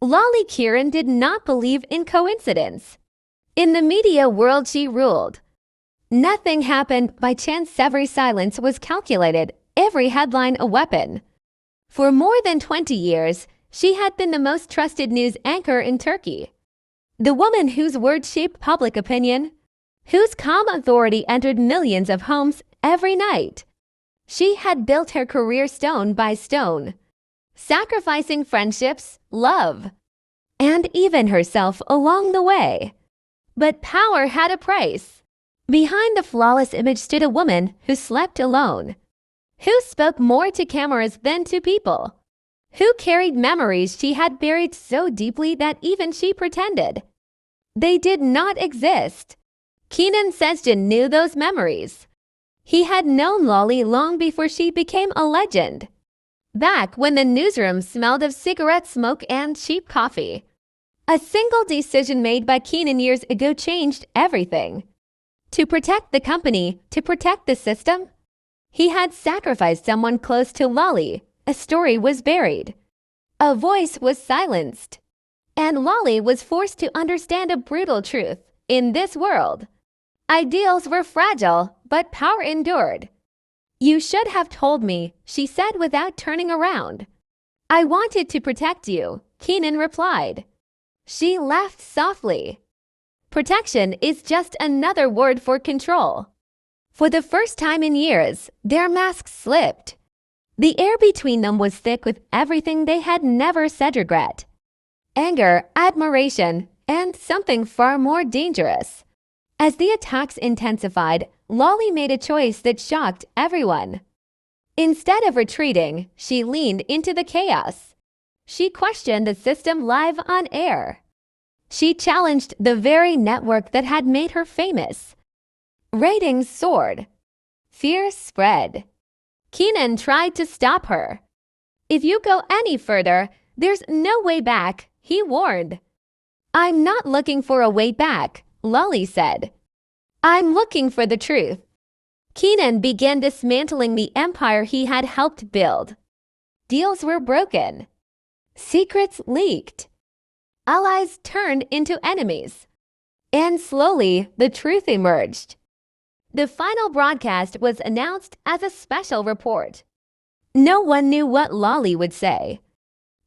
Lale Kıran did not believe in coincidence. In the media world she ruled. Nothing happened by chance. Every silence was calculated, every headline a weapon. For more than 20 years, she had been the most trusted news anchor in Turkey. The woman whose words shaped public opinion, whose calm authority entered millions of homes every night. She had built her career stone by stone, sacrificing friendships, love, and even herself along the way. But power had a price. Behind the flawless image stood a woman who slept alone, who spoke more to cameras than to people, who carried memories she had buried so deeply that even she pretended they did not exist. Kenan Sezgin knew those memories. He had known Lale long before she became a legend. Back when the newsroom smelled of cigarette smoke and cheap coffee. A single decision made by Kenan years ago changed everything. To protect the company, to protect the system, he had sacrificed someone close to Lale. A story was buried. A voice was silenced. And Lale was forced to understand a brutal truth. In this world, ideals were fragile, but power endured. "You should have told me," she said without turning around. "I wanted to protect you," Kenan replied. She laughed softly. Protection is just another word for control. For the first time in years, their masks slipped. The air between them was thick with everything they had never said: regret, anger, admiration, and something far more dangerous. As the attacks intensified, Lale made a choice that shocked everyone. Instead of retreating, she leaned into the chaos. She questioned the system live on air. She challenged the very network that had made her famous. Ratings soared. Fear spread. Kenan tried to stop her. "If you go any further, there's no way back," he warned. "I'm not looking for a way back," Lale said. "I'm looking for the truth." Kenan began dismantling the empire he had helped build. Deals were broken. Secrets leaked. Allies turned into enemies. And slowly, the truth emerged. The final broadcast was announced as a special report. No one knew what Lale would say.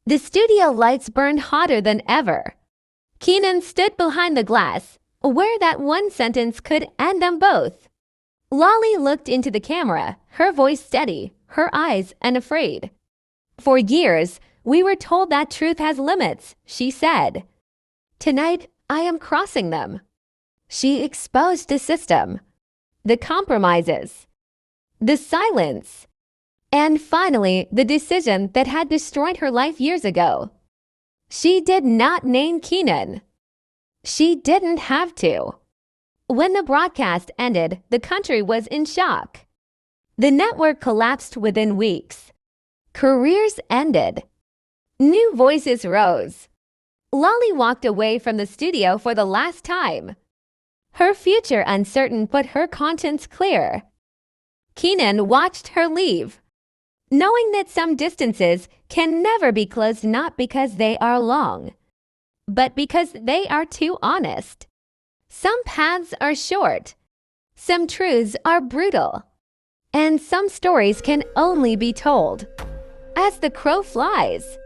The studio lights burned hotter than ever. Kenan stood behind the glass, aware that one sentence could end them both. Lale looked into the camera, her voice steady, her eyes unafraid. "For years, we were told that truth has limits," she said. "Tonight, I am crossing them." She exposed the system, the compromises, the silence, and finally, the decision that had destroyed her life years ago. She did not name Kenan. She didn't have to. When the broadcast ended, the country was in shock. The network collapsed within weeks. Careers ended. New voices rose. Lale walked away from the studio for the last time. Her future uncertain but her conscience clear. Kenan watched her leave, knowing that some distances can never be closed, not because they are long, but because they are too honest. Some paths are short, some truths are brutal, and some stories can only be told as the crow flies.